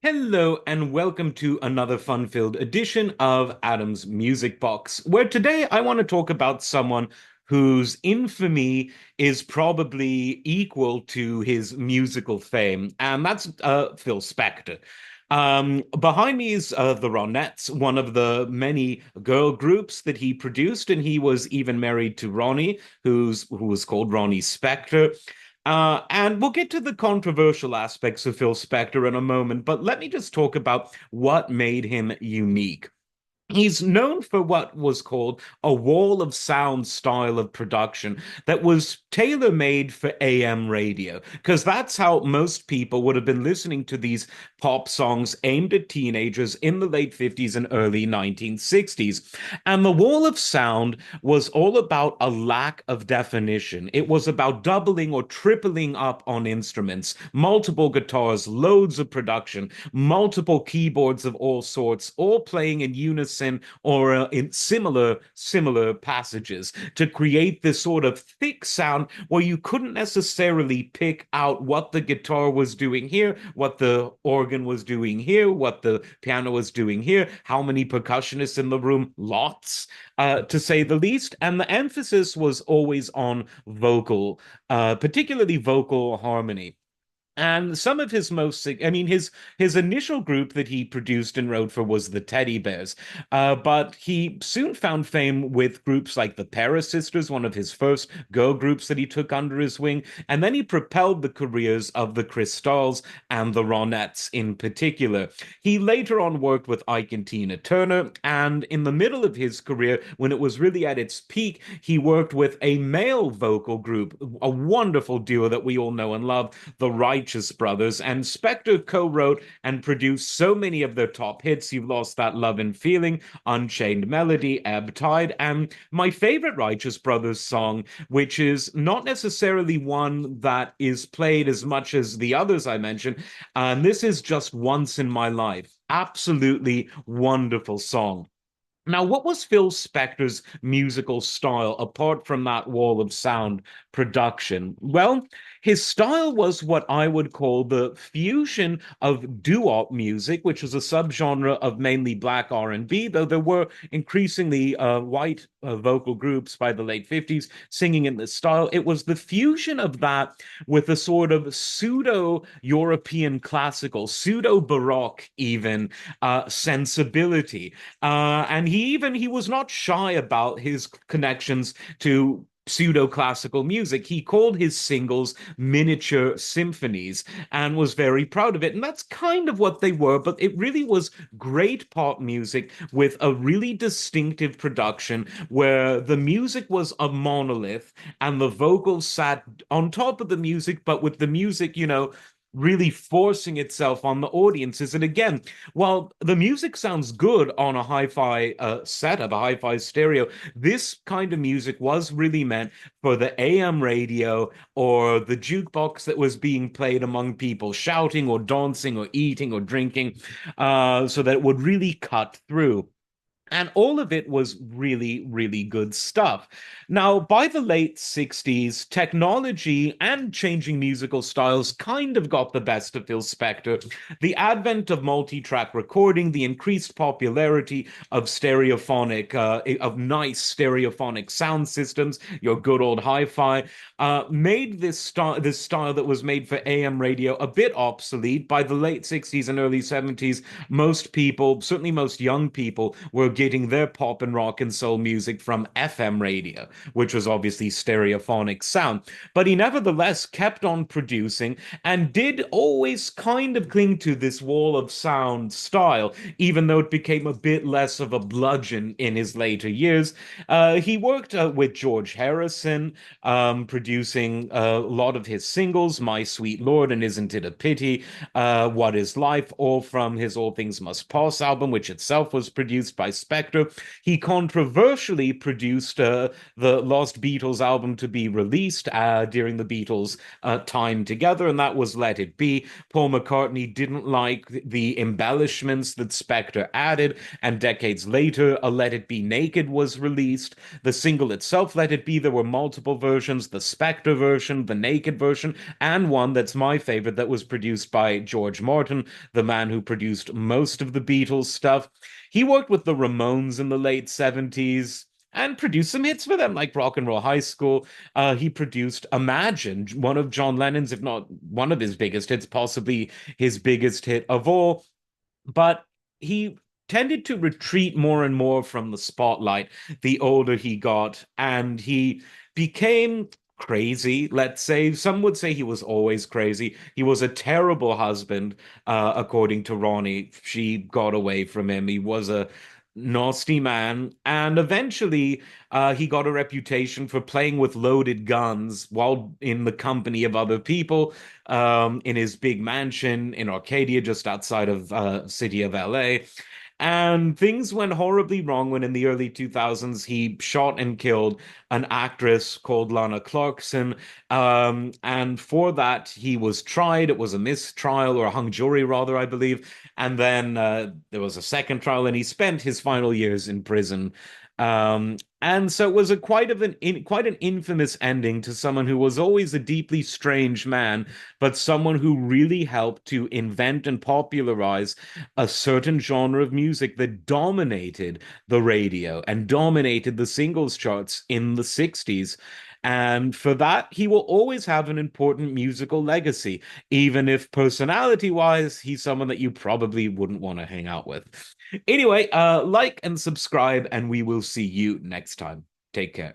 Hello and welcome to another fun-filled edition of Adam's Music Box, where today I want to talk about someone whose infamy is probably equal to his musical fame, and that's Phil Spector. Behind me is the Ronettes, one of the many girl groups that he produced, and he was even married to Ronnie, who was called Ronnie Spector. And we'll get to the controversial aspects of Phil Spector in a moment, but let me just talk about what made him unique. He's known for what was called a wall of sound style of production that was tailor made for AM radio, because that's how most people would have been listening to these pop songs aimed at teenagers in the late 50s and early 1960s. And the wall of sound was all about a lack of definition. It was about doubling or tripling up on instruments, multiple guitars, loads of production, multiple keyboards of all sorts, all playing in unison or in similar passages to create this sort of thick sound where you couldn't necessarily pick out what the guitar was doing here, what the organ was doing here, what the piano was doing here, how many percussionists in the room, lots, to say the least. And the emphasis was always on vocal, particularly vocal harmony. And some of his his initial group that he produced and wrote for was the Teddy Bears. But he soon found fame with groups like the Paris Sisters, one of his first girl groups that he took under his wing. And then he propelled the careers of the Crystals and the Ronettes in particular. He later on worked with Ike and Tina Turner. And in the middle of his career, when it was really at its peak, he worked with a male vocal group, a wonderful duo that we all know and love, the Righteous Brothers, and Spector co-wrote and produced so many of their top hits. You've Lost That Love and Feeling, Unchained Melody, Ebb Tide, and my favorite Righteous Brothers song, which is not necessarily one that is played as much as the others I mentioned, and this is Just Once in My Life. Absolutely wonderful song. Now, what was Phil Spector's musical style apart from that wall of sound production? Well, his style was what I would call the fusion of doo-wop music, which was a subgenre of mainly black R&B, though there were increasingly white vocal groups by the late 50s singing in this style. It was the fusion of that with a sort of pseudo-European classical, pseudo-Baroque even sensibility. And he was not shy about his connections to pseudo classical music. He called his singles miniature symphonies and was very proud of it. And that's kind of what they were, but it really was great pop music with a really distinctive production where the music was a monolith and the vocals sat on top of the music, but with the music, really forcing itself on the audiences. And again, while the music sounds good on a hi-fi setup, a hi-fi stereo, this kind of music was really meant for the AM radio or the jukebox that was being played among people shouting or dancing or eating or drinking, so that it would really cut through. And all of it was really, really good stuff. Now, by the late 60s, technology and changing musical styles kind of got the best of Phil Spector. The advent of multi-track recording, the increased popularity of of nice stereophonic sound systems, your good old hi-fi, made this style that was made for AM radio a bit obsolete. By the late 60s and early 70s, most people, certainly most young people, were getting their pop and rock and soul music from FM radio, which was obviously stereophonic sound. But he nevertheless kept on producing and did always kind of cling to this wall of sound style, even though it became a bit less of a bludgeon in his later years. He worked with George Harrison, producing a lot of his singles, My Sweet Lord and Isn't It a Pity, What Is Life, all from his All Things Must Pass album, which itself was produced by Spector. He controversially produced the Lost Beatles album to be released during the Beatles' time together, and that was Let It Be. Paul McCartney didn't like the embellishments that Spector added, and decades later, a Let It Be Naked was released. The single itself, Let It Be, there were multiple versions: the Spector version, the Naked version, and one that's my favorite that was produced by George Martin, the man who produced most of the Beatles stuff. He worked with the Ramones in the late 70s and produced some hits for them, like Rock and Roll High School. He produced Imagine, one of John Lennon's, if not one of his biggest hits, possibly his biggest hit of all. But he tended to retreat more and more from the spotlight the older he got, and he became crazy, let's say. Some would say he was always crazy. He was a terrible husband, according to Ronnie. She got away from him. He was a nasty man, and eventually he got a reputation for playing with loaded guns while in the company of other people, in his big mansion in Arcadia, just outside of city of LA. And things went horribly wrong when in the early 2000s he shot and killed an actress called Lana Clarkson. And for that, he was tried. It was a mistrial, or a hung jury, rather, I believe. And then there was a second trial, and he spent his final years in prison. And so it was a quite an infamous ending to someone who was always a deeply strange man, but someone who really helped to invent and popularize a certain genre of music that dominated the radio and dominated the singles charts in the 60s. And for that, he will always have an important musical legacy, even if personality wise, he's someone that you probably wouldn't want to hang out with. Anyway, like and subscribe, and we will see you next time. Take care.